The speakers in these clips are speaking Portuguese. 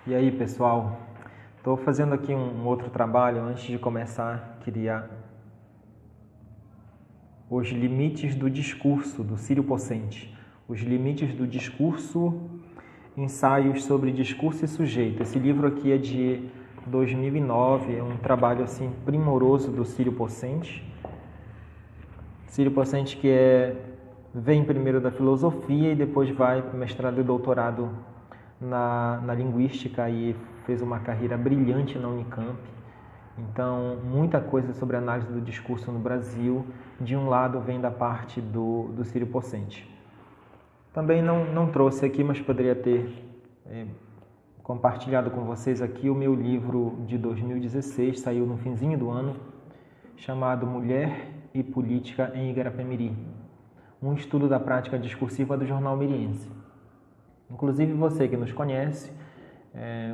E aí, pessoal? Estou fazendo aqui um outro trabalho. Antes de começar, queria os limites do discurso, do Círio Pocente. Os limites do discurso, ensaios sobre discurso e sujeito. Esse livro aqui é de 2009, é um trabalho assim primoroso do Círio Pocente. Círio Pocente vem primeiro da filosofia e depois vai para o mestrado e doutorado na linguística e fez uma carreira brilhante na Unicamp. Então, muita coisa sobre análise do discurso no Brasil, de um lado vem da parte do Círio Pocente. Também não trouxe aqui, mas poderia ter compartilhado com vocês aqui o meu livro de 2016, saiu no finzinho do ano, chamado Mulher e Política em Igarapé-Miri, um estudo da prática discursiva do Jornal Miriense. Inclusive você que nos conhece,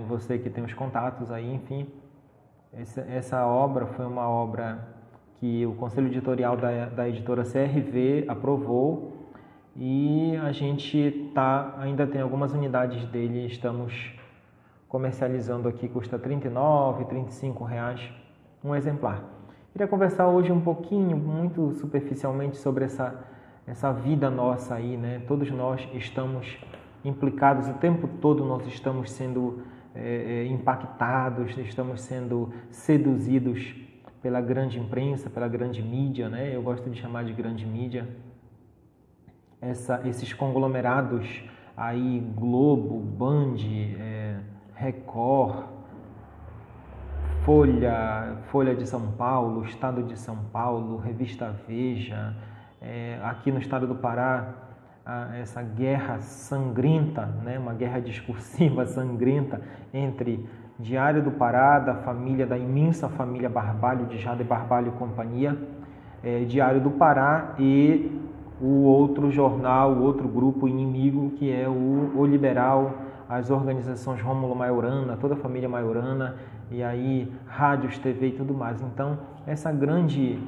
você que tem os contatos aí, enfim, essa obra foi uma obra que o Conselho Editorial da editora CRV aprovou e a gente ainda tem algumas unidades dele, estamos comercializando aqui, custa R$ 39, R$ 35 um exemplar. Queria conversar hoje um pouquinho, muito superficialmente, sobre essa vida nossa aí, né? Todos nós estamos implicados, o tempo todo nós estamos sendo impactados, estamos sendo seduzidos pela grande imprensa, pela grande mídia, né? Eu gosto de chamar de grande mídia. Esses conglomerados aí, Globo, Band, Record, Folha de São Paulo, Estado de São Paulo, Revista Veja, aqui no estado do Pará, essa guerra sangrenta, né, uma guerra discursiva sangrenta entre Diário do Pará, da imensa família Barbalho, de Jade Barbalho e companhia, Diário do Pará e o outro jornal, o outro grupo inimigo, que é o Liberal, as organizações Rômulo Maiorana, toda a família Maiorana, e aí rádios, TV e tudo mais. Então, essa grande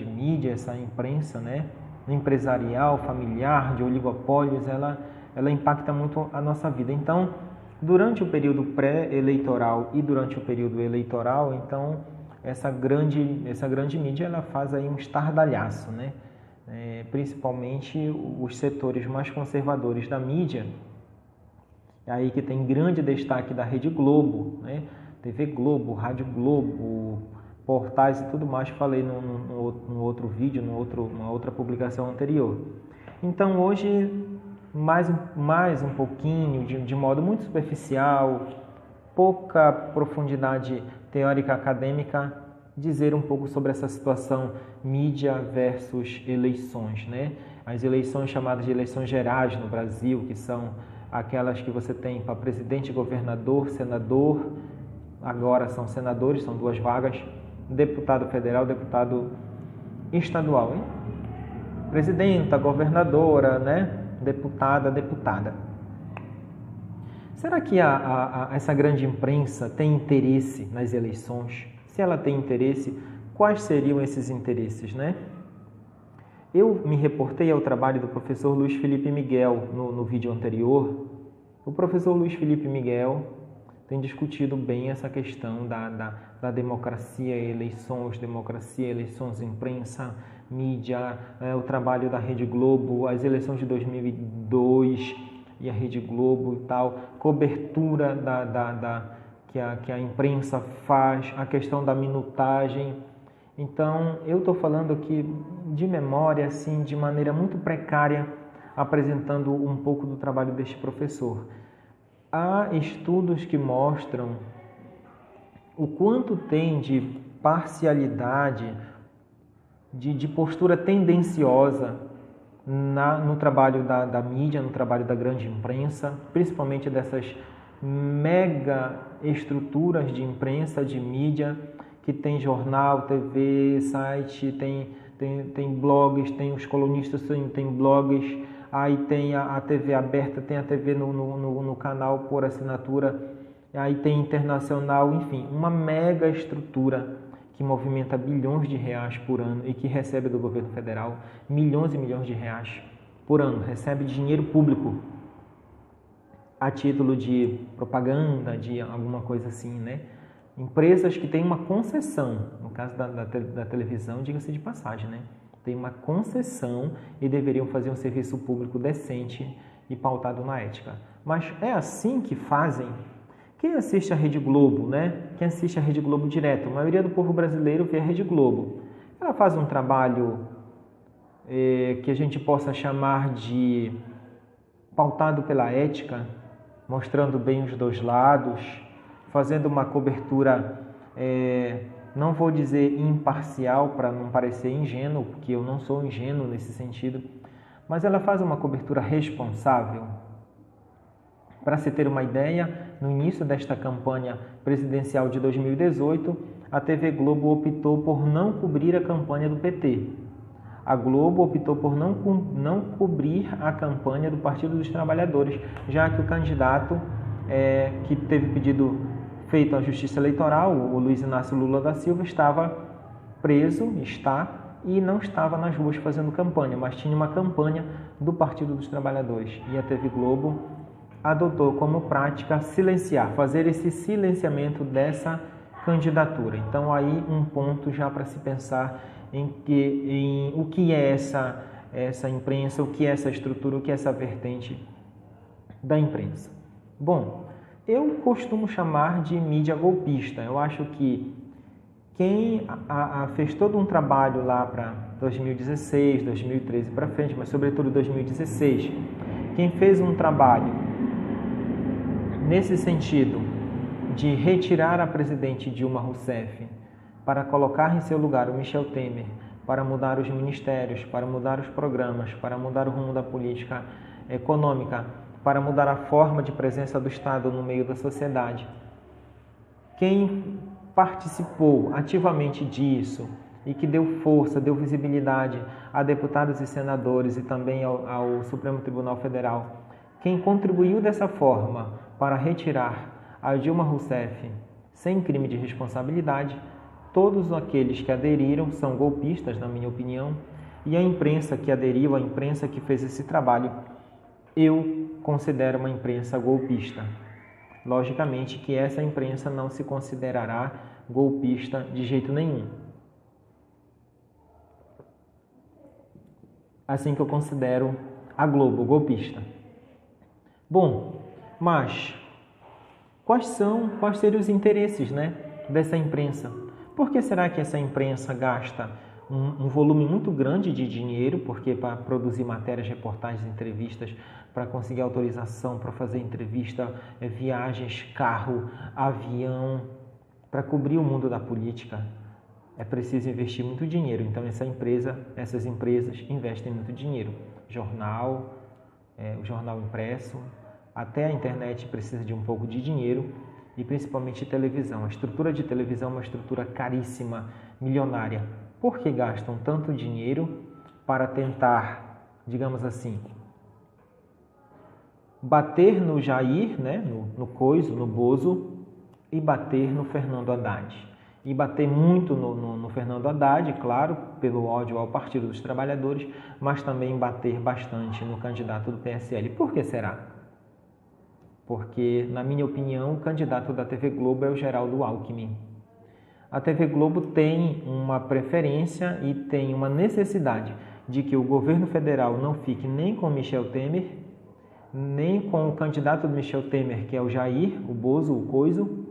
mídia, essa imprensa, né, empresarial, familiar, de oligopólios, ela impacta muito a nossa vida. Então, durante o período pré-eleitoral e durante o período eleitoral, então, essa grande mídia, ela faz aí um estardalhaço, né? Principalmente os setores mais conservadores da mídia, aí que tem grande destaque da Rede Globo, né? TV Globo, Rádio Globo, portais e tudo mais, falei num outro vídeo, numa outra publicação anterior. Então hoje, mais um pouquinho, de modo muito superficial, pouca profundidade teórica acadêmica, dizer um pouco sobre essa situação mídia versus eleições, né? As eleições chamadas de eleições gerais no Brasil, que são aquelas que você tem para presidente, governador, senador, agora são senadores, são 2 vagas, deputado federal, deputado estadual, hein? Presidenta, governadora, né? Deputada. Será que essa grande imprensa tem interesse nas eleições? Se ela tem interesse, quais seriam esses interesses, né? Eu me reportei ao trabalho do professor Luiz Felipe Miguel no vídeo anterior. O professor Luiz Felipe Miguel tem discutido bem essa questão da democracia e eleições, imprensa, mídia, o trabalho da Rede Globo, as eleições de 2002 e a Rede Globo e tal, cobertura que a imprensa faz, a questão da minutagem. Então, eu estou falando aqui de memória, assim, de maneira muito precária, apresentando um pouco do trabalho deste professor. Há estudos que mostram o quanto tem de parcialidade, de postura tendenciosa no trabalho da mídia, no trabalho da grande imprensa, principalmente dessas mega estruturas de imprensa, de mídia, que tem jornal, TV, site, tem blogs, tem os colunistas, tem blogs, aí tem a TV aberta, tem a TV no canal por assinatura, aí tem internacional, enfim, uma mega estrutura que movimenta bilhões de reais por ano e que recebe do governo federal milhões e milhões de reais por ano, recebe dinheiro público. a título de propaganda, de alguma coisa assim, né? Empresas que têm uma concessão, no caso da televisão, diga-se de passagem, né? Tem uma concessão e deveriam fazer um serviço público decente e pautado na ética. Mas é assim que fazem? Quem assiste a Rede Globo, né? Quem assiste a Rede Globo direto, a maioria do povo brasileiro vê a Rede Globo. Ela faz um trabalho que a gente possa chamar de pautado pela ética, mostrando bem os dois lados, fazendo uma cobertura, não vou dizer imparcial para não parecer ingênuo, porque eu não sou ingênuo nesse sentido, mas ela faz uma cobertura responsável. Para se ter uma ideia, no início desta campanha presidencial de 2018, a TV Globo optou por não cobrir a campanha do PT. A Globo optou por não cobrir a campanha do Partido dos Trabalhadores, já que o candidato que teve pedido feito à Justiça Eleitoral, o Luiz Inácio Lula da Silva, estava preso, e não estava nas ruas fazendo campanha, mas tinha uma campanha do Partido dos Trabalhadores. E a TV Globo adotou como prática silenciar, fazer esse silenciamento dessa candidatura. Então aí um ponto já para se pensar em o que é essa imprensa, o que é essa estrutura, o que é essa vertente da imprensa. Bom, eu costumo chamar de mídia golpista. Eu acho que quem fez todo um trabalho lá para 2016, 2013 para frente, mas sobretudo 2016, quem fez um trabalho nesse sentido de retirar a presidente Dilma Rousseff para colocar em seu lugar o Michel Temer, para mudar os ministérios, para mudar os programas, para mudar o rumo da política econômica, para mudar a forma de presença do Estado no meio da sociedade. Quem participou ativamente disso e que deu força, deu visibilidade a deputados e senadores e também ao Supremo Tribunal Federal, quem contribuiu dessa forma para retirar a Dilma Rousseff sem crime de responsabilidade, todos aqueles que aderiram são golpistas, na minha opinião, e a imprensa que aderiu, a imprensa que fez esse trabalho, eu considero uma imprensa golpista. Logicamente que essa imprensa não se considerará golpista de jeito nenhum. Assim que eu considero a Globo golpista. Bom, mas quais seriam os interesses, né, dessa imprensa? Por que será que essa imprensa gasta um volume muito grande de dinheiro, porque para produzir matérias, reportagens, entrevistas, para conseguir autorização, para fazer entrevista, viagens, carro, avião, para cobrir o mundo da política, é preciso investir muito dinheiro. Então essas empresas investem muito dinheiro. Jornal, o jornal impresso, até a internet precisa de um pouco de dinheiro, e principalmente televisão. A estrutura de televisão é uma estrutura caríssima, milionária. Por que gastam tanto dinheiro para tentar, digamos assim, bater no Jair, né, no Coiso, no Bozo, e bater no Fernando Haddad? E bater muito no Fernando Haddad, claro, pelo ódio ao Partido dos Trabalhadores, mas também bater bastante no candidato do PSL. Por que será? Porque, na minha opinião, o candidato da TV Globo é o Geraldo Alckmin. A TV Globo tem uma preferência e tem uma necessidade de que o governo federal não fique nem com Michel Temer, nem com o candidato do Michel Temer, que é o Jair, o Bozo, o Coiso,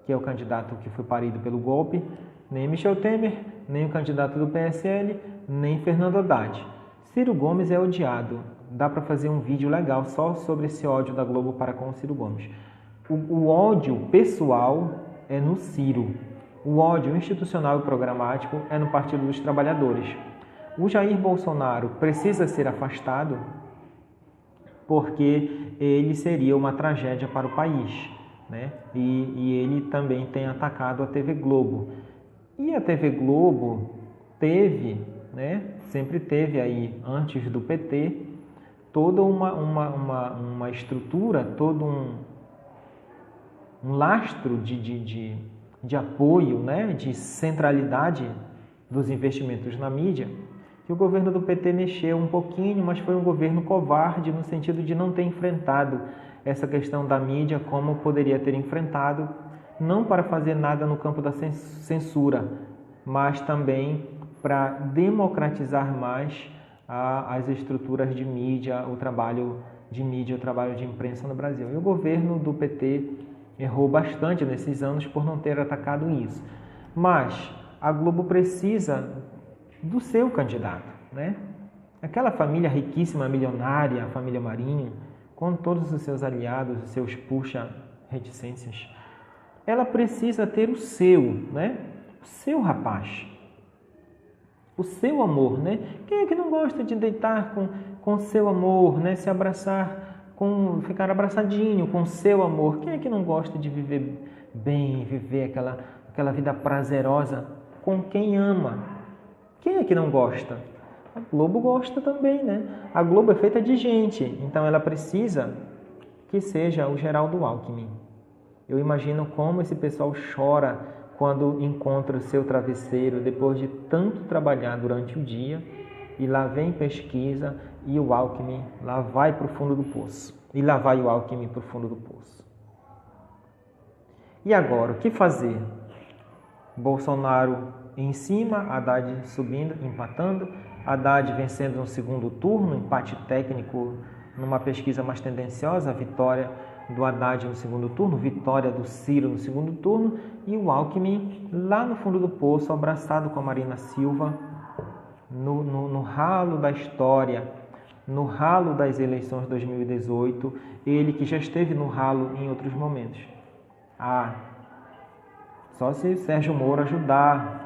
que é o candidato que foi parido pelo golpe, nem Michel Temer, nem o candidato do PSL, nem Fernando Haddad. Ciro Gomes é odiado. Dá para fazer um vídeo legal só sobre esse ódio da Globo para com o Ciro Gomes. O ódio pessoal é no Ciro. O ódio institucional e programático é no Partido dos Trabalhadores. O Jair Bolsonaro precisa ser afastado porque ele seria uma tragédia para o país, né? E ele também tem atacado a TV Globo. E a TV Globo teve, né, sempre teve aí, antes do PT, toda uma estrutura, todo um lastro de apoio, né, de centralidade dos investimentos na mídia, que o governo do PT mexeu um pouquinho, mas foi um governo covarde no sentido de não ter enfrentado essa questão da mídia como poderia ter enfrentado, não para fazer nada no campo da censura, mas também para democratizar mais as estruturas de mídia, o trabalho de mídia, o trabalho de imprensa no Brasil. E o governo do PT errou bastante nesses anos por não ter atacado isso. Mas a Globo precisa do seu candidato, né? Aquela família riquíssima, milionária, a família Marinho, com todos os seus aliados, os seus puxa-reticências, ela precisa ter o seu, né? O seu rapaz, o seu amor, né? Quem é que não gosta de deitar com o seu amor, né? Se abraçar, ficar abraçadinho com o seu amor? Quem é que não gosta de viver bem, viver aquela vida prazerosa com quem ama? Quem é que não gosta? A Globo gosta também, né? A Globo é feita de gente, então ela precisa que seja o Geraldo Alckmin. Eu imagino como esse pessoal chora quando encontra o seu travesseiro depois de tanto trabalhar durante o dia e lá vem pesquisa e o Alckmin lá vai para o fundo do poço. E lá vai o Alckmin para o fundo do poço. E agora, o que fazer? Bolsonaro em cima, Haddad subindo, empatando, Haddad vencendo no segundo turno, empate técnico numa pesquisa mais tendenciosa, a vitória do Haddad no segundo turno, vitória do Ciro no segundo turno e o Alckmin lá no fundo do poço, abraçado com a Marina Silva, no ralo da história, no ralo das eleições de 2018, ele que já esteve no ralo em outros momentos. Só se Sérgio Moro ajudar,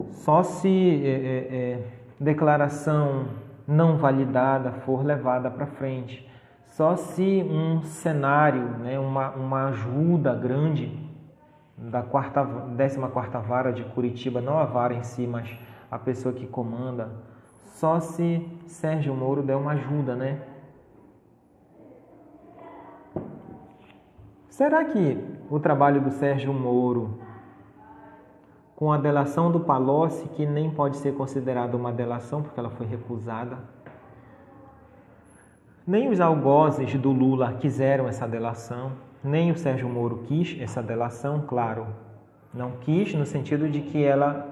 só se declaração não validada for levada para frente, só se um cenário, né, uma ajuda grande da 14ª Vara de Curitiba, não a vara em si, mas a pessoa que comanda, só se Sérgio Moro der uma ajuda, né? Será que o trabalho do Sérgio Moro, com a delação do Palocci, que nem pode ser considerada uma delação porque ela foi recusada, nem os algozes do Lula quiseram essa delação, nem o Sérgio Moro quis essa delação, claro, não quis no sentido de que ela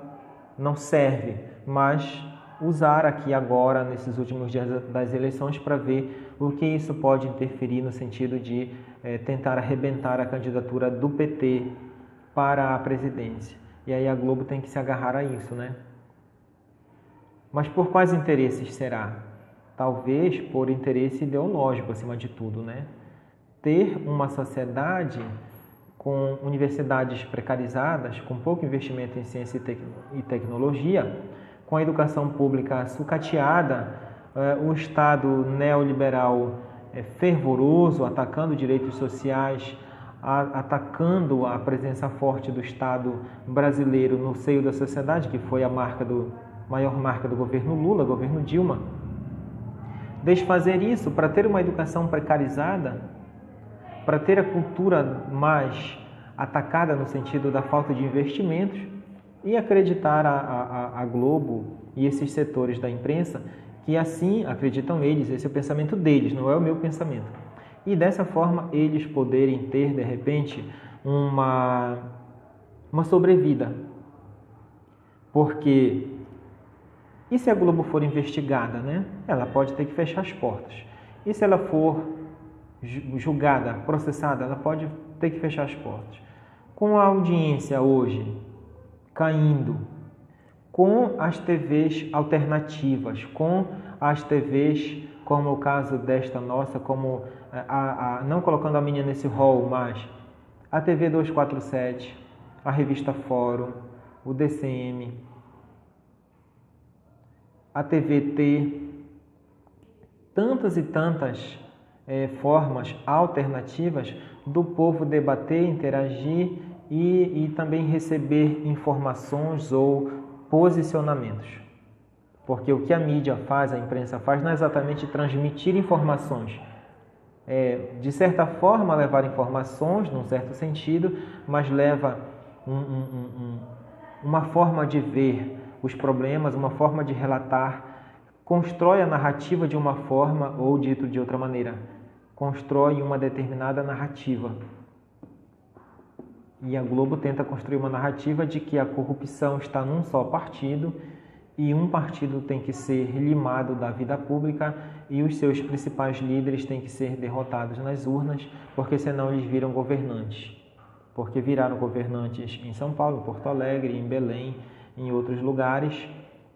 não serve, mas usar aqui agora, nesses últimos dias das eleições, para ver o que isso pode interferir no sentido de tentar arrebentar a candidatura do PT para a presidência. E aí a Globo tem que se agarrar a isso, né? Mas por quais interesses será? Talvez por interesse ideológico, acima de tudo, né? Ter uma sociedade com universidades precarizadas, com pouco investimento em ciência e tecnologia, com a educação pública sucateada, o Estado neoliberal fervoroso, atacando direitos sociais, atacando a presença forte do Estado brasileiro no seio da sociedade, que foi a maior marca do governo Lula, governo Dilma. Desfazer isso para ter uma educação precarizada, para ter a cultura mais atacada no sentido da falta de investimentos e acreditar a Globo e esses setores da imprensa que assim acreditam eles, esse é o pensamento deles, não é o meu pensamento. E dessa forma eles poderem ter, de repente, uma sobrevida. Porque, e se a Globo for investigada, né? Ela pode ter que fechar as portas. E se ela for julgada, processada, ela pode ter que fechar as portas. Com a audiência hoje caindo, com as TVs alternativas, com as TVs, como o caso desta nossa, como não colocando a minha nesse rol, mas a TV 247, a revista Fórum, o DCM, a TVT, tantas e tantas formas alternativas do povo debater, interagir e também receber informações ou posicionamentos. Porque o que a mídia faz, a imprensa faz, não é exatamente transmitir informações. De certa forma, levar informações, num certo sentido, mas leva uma forma de ver os problemas, uma forma de relatar, constrói a narrativa de uma forma ou dito de outra maneira. constrói uma determinada narrativa. E a Globo tenta construir uma narrativa de que a corrupção está num só partido e um partido tem que ser limado da vida pública e os seus principais líderes têm que ser derrotados nas urnas, porque senão eles viram governantes. Porque viraram governantes em São Paulo, Porto Alegre, em Belém, em outros lugares,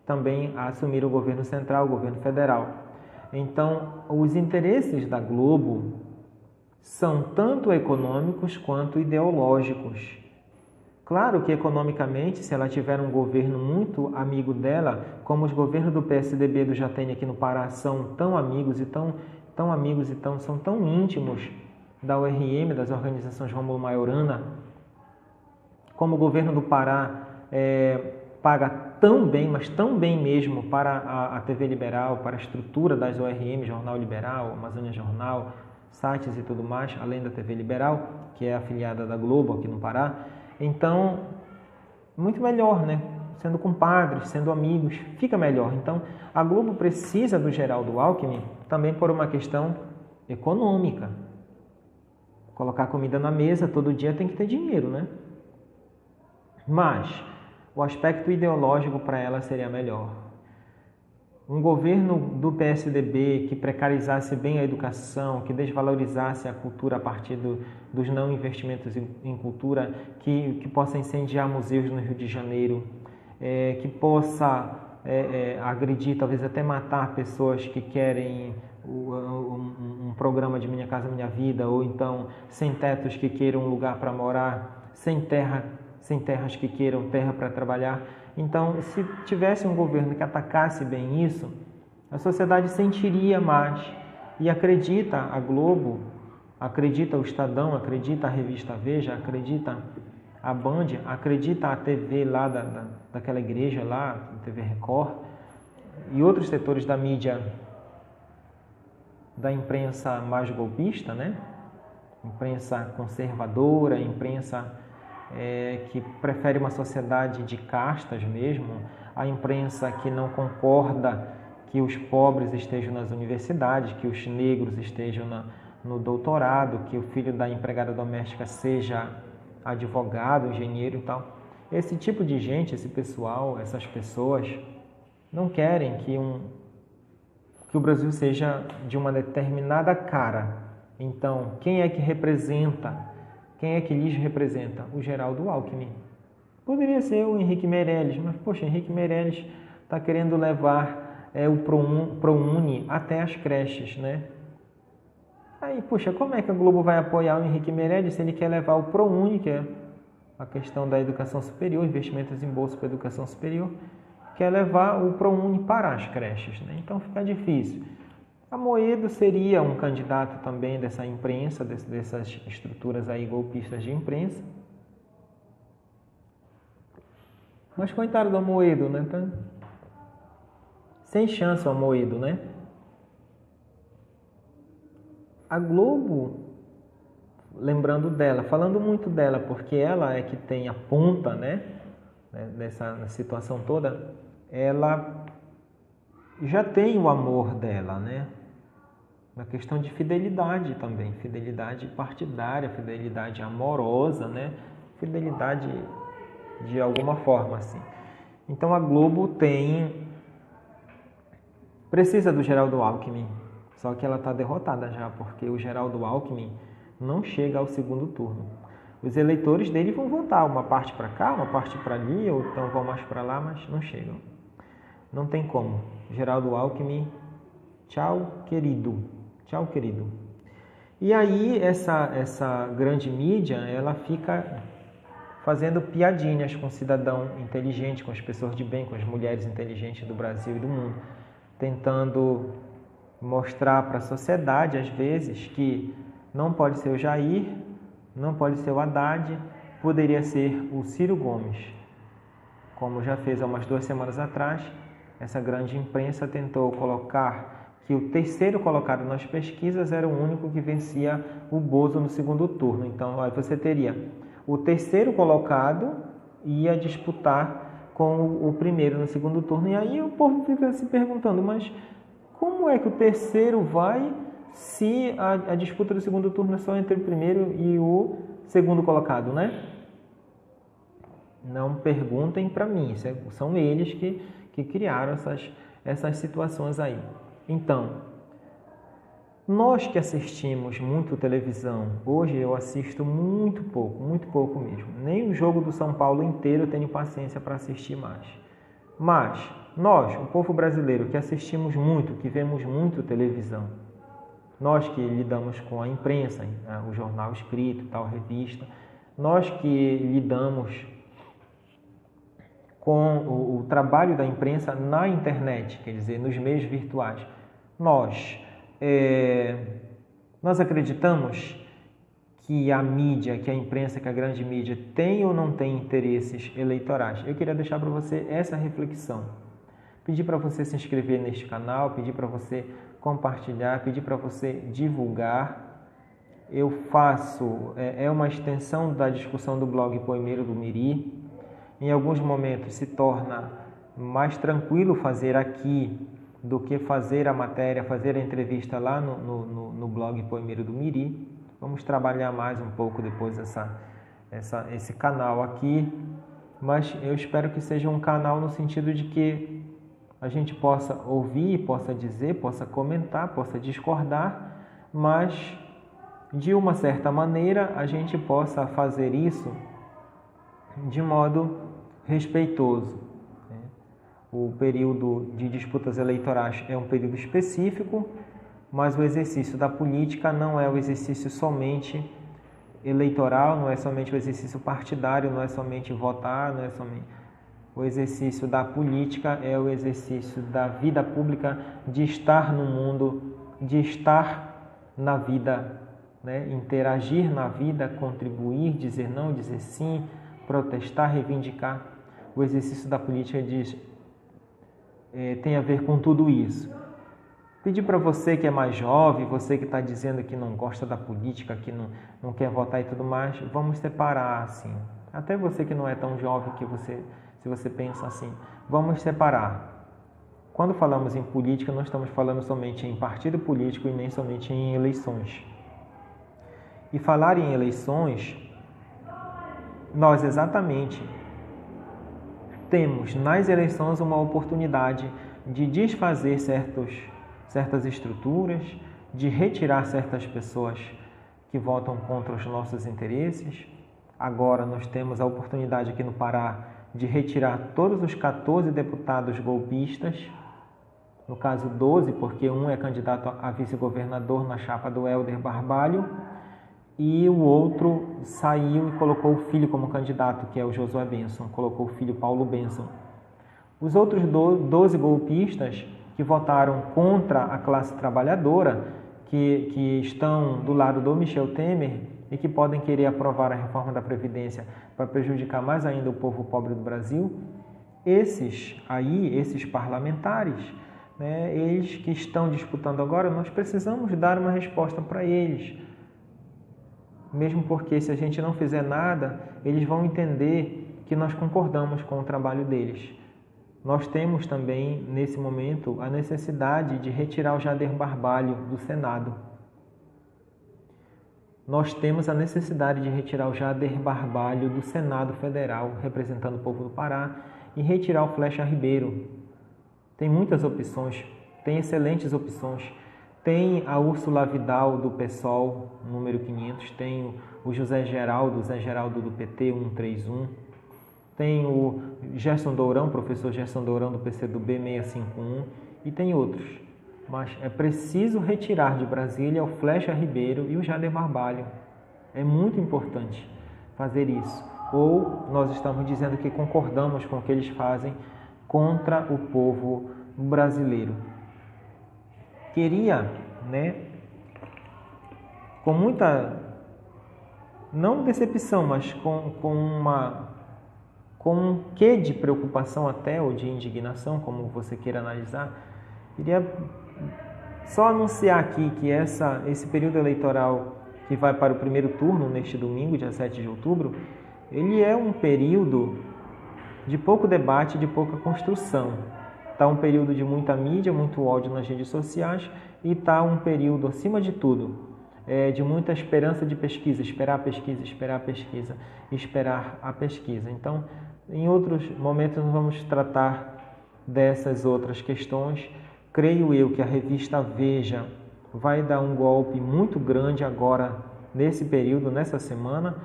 também assumiram o governo central, o governo federal. Então, os interesses da Globo são tanto econômicos quanto ideológicos. Claro que economicamente, se ela tiver um governo muito amigo dela, como os governos do PSDB do Jatene aqui no Pará são tão amigos e são tão íntimos da URM, das organizações Rômulo Maiorana, como o governo do Pará paga tão bem, mas tão bem mesmo para a TV Liberal, para a estrutura das ORM, Jornal Liberal, Amazônia Jornal, sites e tudo mais, além da TV Liberal, que é afiliada da Globo aqui no Pará. Então, muito melhor, né? Sendo compadres, sendo amigos, fica melhor. Então, a Globo precisa do Geraldo Alckmin também por uma questão econômica. Colocar comida na mesa todo dia tem que ter dinheiro, né? Mas o aspecto ideológico para ela seria melhor. Um governo do PSDB que precarizasse bem a educação, que desvalorizasse a cultura a partir dos não investimentos em cultura, que possa incendiar museus no Rio de Janeiro, que possa agredir, talvez até matar pessoas que querem um programa de Minha Casa Minha Vida, ou então sem tetos que queiram um lugar para morar, sem terras que queiram terra para trabalhar. Então, se tivesse um governo que atacasse bem isso, a sociedade sentiria mais. E acredita a Globo, acredita o Estadão, acredita a revista Veja, acredita a Band, acredita a TV lá daquela igreja lá, a TV Record, e outros setores da mídia, da imprensa mais golpista, né? Imprensa conservadora, imprensa que prefere uma sociedade de castas mesmo, a imprensa que não concorda que os pobres estejam nas universidades, que os negros estejam no doutorado, que o filho da empregada doméstica seja advogado, engenheiro e tal. Esse tipo de gente, esse pessoal, essas pessoas não querem que o Brasil seja de uma determinada cara. Então, quem é que representa? Quem é que lhes representa? O Geraldo Alckmin. Poderia ser o Henrique Meirelles, mas, poxa, Henrique Meirelles está querendo levar o ProUni até as creches, né? Aí, poxa, como é que a Globo vai apoiar o Henrique Meirelles se ele quer levar o ProUni, que é a questão da educação superior, investimentos em bolsa para a educação superior, quer levar o ProUni para as creches, né? Então fica difícil. Amoedo seria um candidato também dessa imprensa, dessas estruturas aí golpistas de imprensa. Mas coitado do Amoedo, né? Tá sem chance o Amoedo, né? A Globo, lembrando dela, falando muito dela, porque ela é que tem a ponta, né? Nessa situação toda, ela já tem o amor dela, né? Uma questão de fidelidade também, fidelidade partidária, fidelidade amorosa, né? Fidelidade de alguma forma, assim. Então a Globo precisa do Geraldo Alckmin, só que ela está derrotada já, porque o Geraldo Alckmin não chega ao segundo turno. Os eleitores dele vão votar, uma parte para cá, uma parte para ali, ou então vão mais para lá, mas não chegam. Não tem como. Geraldo Alckmin, tchau, querido. Tchau, querido. E aí, essa grande mídia, ela fica fazendo piadinhas com o cidadão inteligente, com as pessoas de bem, com as mulheres inteligentes do Brasil e do mundo, tentando mostrar para a sociedade, às vezes, que não pode ser o Jair, não pode ser o Haddad, poderia ser o Ciro Gomes. Como já fez há umas 2 semanas atrás, essa grande imprensa tentou colocar que o terceiro colocado nas pesquisas era o único que vencia o Bozo no segundo turno. Então, aí você teria o terceiro colocado ia disputar com o primeiro no segundo turno. E aí o povo fica se perguntando, mas como é que o terceiro vai se a disputa do segundo turno é só entre o primeiro e o segundo colocado, né? Não perguntem para mim, são eles que criaram essas situações aí. Então, nós que assistimos muito televisão, hoje eu assisto muito pouco mesmo. Nem o jogo do São Paulo inteiro eu tenho paciência para assistir mais. Mas nós, o povo brasileiro que assistimos muito, que vemos muito televisão, nós que lidamos com a imprensa, o jornal escrito, tal, revista, nós que lidamos com o trabalho da imprensa na internet, quer dizer, nos meios virtuais, nós acreditamos que a mídia, que a imprensa, que a grande mídia tem ou não tem interesses eleitorais? Eu queria deixar para você essa reflexão. Pedir para você se inscrever neste canal, pedir para você compartilhar, pedir para você divulgar. Eu faço, é uma extensão da discussão do blog Poemeiro do Miri. Em alguns momentos se torna mais tranquilo fazer aqui do que fazer a matéria, fazer a entrevista lá no blog Poemeiro do Miri. Vamos trabalhar mais um pouco depois esse canal aqui, mas eu espero que seja um canal no sentido de que a gente possa ouvir, possa dizer, possa comentar, possa discordar, mas de uma certa maneira a gente possa fazer isso de modo respeitoso. O período de disputas eleitorais é um período específico, mas o exercício da política não é o exercício somente eleitoral, não é somente o exercício partidário, não é somente votar, não é somente... O exercício da política é o exercício da vida pública, de estar no mundo, de estar na vida, né? Interagir na vida, contribuir, dizer não, dizer sim, protestar, reivindicar. O exercício da política tem a ver com tudo isso. Pedir para você que é mais jovem, você que está dizendo que não gosta da política, que não quer votar e tudo mais, vamos separar assim. Até você que não é tão jovem, se você pensa assim, vamos separar. Quando falamos em política, não estamos falando somente em partido político e nem somente em eleições. E falar em eleições, nós exatamente temos nas eleições uma oportunidade de desfazer certas estruturas, de retirar certas pessoas que votam contra os nossos interesses. Agora nós temos a oportunidade aqui no Pará de retirar todos os 14 deputados golpistas, no caso 12, porque um é candidato a vice-governador na chapa do Helder Barbalho, e o outro saiu e colocou o filho como candidato, que é o Josué Benson, colocou o filho Paulo Benson. Os outros 12 golpistas que votaram contra a classe trabalhadora, que estão do lado do Michel Temer e que podem querer aprovar a reforma da Previdência para prejudicar mais ainda o povo pobre do Brasil, esses parlamentares, né, eles que estão disputando agora, nós precisamos dar uma resposta para eles. Mesmo porque se a gente não fizer nada, eles vão entender que nós concordamos com o trabalho deles. Nós temos também, nesse momento, a necessidade de retirar o Jader Barbalho do Senado. Nós temos a necessidade de retirar o Jader Barbalho do Senado Federal, representando o povo do Pará, e retirar o Flecha Ribeiro. Tem muitas opções, tem excelentes opções. Tem a Úrsula Vidal do PSOL, número 500, tem o Zé Geraldo do PT 131, tem o Gerson Dourão, professor Gerson Dourão do PCdoB 651 e tem outros. Mas é preciso retirar de Brasília o Flecha Ribeiro e o Jader Barbalho. É muito importante fazer isso. Ou nós estamos dizendo que concordamos com o que eles fazem contra o povo brasileiro. Queria, com muita, não decepção, mas com um quê de preocupação até, ou de indignação, como você queira analisar, queria só anunciar aqui que esse período eleitoral que vai para o primeiro turno, neste domingo, dia 7 de outubro, ele é um período de pouco debate, de pouca construção. Está um período de muita mídia, muito ódio nas redes sociais e está um período, acima de tudo, de muita esperança de pesquisa, esperar a pesquisa, esperar a pesquisa, esperar a pesquisa. Então, em outros momentos, nós vamos tratar dessas outras questões. Creio eu que a revista Veja vai dar um golpe muito grande agora, nesse período, nessa semana.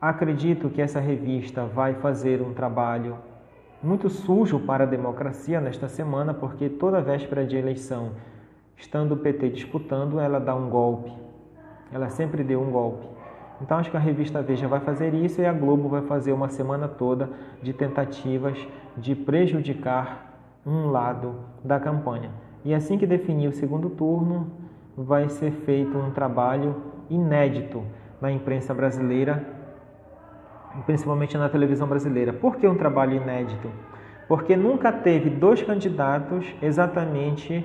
Acredito que essa revista vai fazer um trabalho muito sujo para a democracia nesta semana, porque toda véspera de eleição, estando o PT disputando, ela dá um golpe. Ela sempre deu um golpe. Então, acho que a revista Veja vai fazer isso e a Globo vai fazer uma semana toda de tentativas de prejudicar um lado da campanha. E assim que definir o segundo turno, vai ser feito um trabalho inédito na imprensa brasileira, principalmente na televisão brasileira. Por que um trabalho inédito? Porque nunca teve dois candidatos exatamente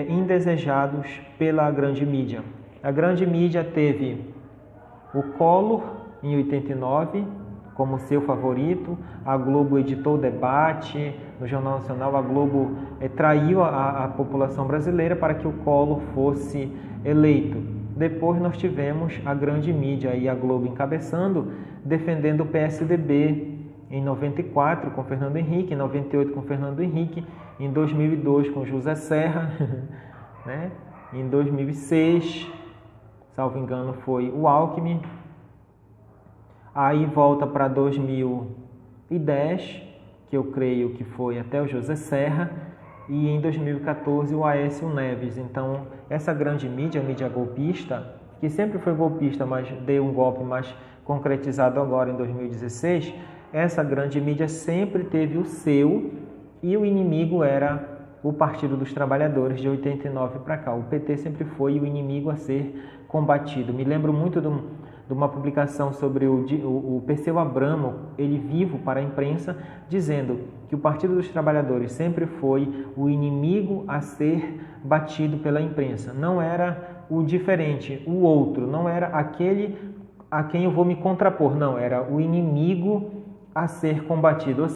indesejados pela grande mídia. A grande mídia teve o Collor, em 89, como seu favorito. A Globo editou o debate no Jornal Nacional. A Globo traiu a população brasileira para que o Collor fosse eleito. Depois nós tivemos a grande mídia e a Globo encabeçando, defendendo o PSDB em 94 com Fernando Henrique, em 98 com Fernando Henrique, em 2002 com José Serra, né? Em 2006, salvo engano, foi o Alckmin. Aí volta para 2010, que eu creio que foi até o José Serra, e em 2014 o Aécio Neves. Então, essa grande mídia, a mídia golpista, que sempre foi golpista, mas deu um golpe mais concretizado agora em 2016, essa grande mídia sempre teve o seu, e o inimigo era o Partido dos Trabalhadores de 89 para cá. O PT sempre foi o inimigo a ser combatido. Me lembro muito de uma publicação sobre o Perseu Abramo, ele vivo para a imprensa, dizendo que o Partido dos Trabalhadores sempre foi o inimigo a ser batido pela imprensa. Não era o diferente, o outro, não era aquele a quem eu vou me contrapor, não, era o inimigo a ser combatido.